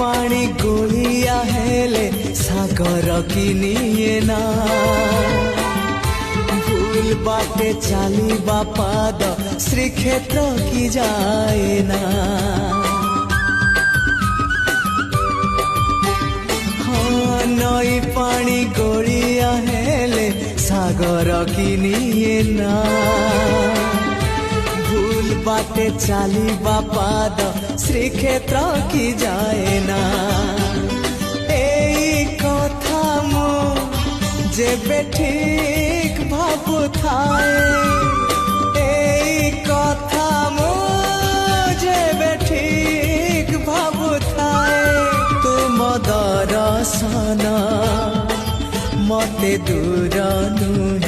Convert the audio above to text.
पानी गोलिया हेले सागर किनिए ना भूल बाटे चाली बापाद श्रीक्षेत्र की जाए ना हाँ नई पानी गोलिया हेले सागर किनिए ना भूल बाटे चाली बापाद श्रीक्षेत्र की जाए ना एई कथा मु जेबे ठीक भाबु थाए एई कथा मु जेबे ठीक भाबु थाए तुम दर्शन मते दूर नुहे।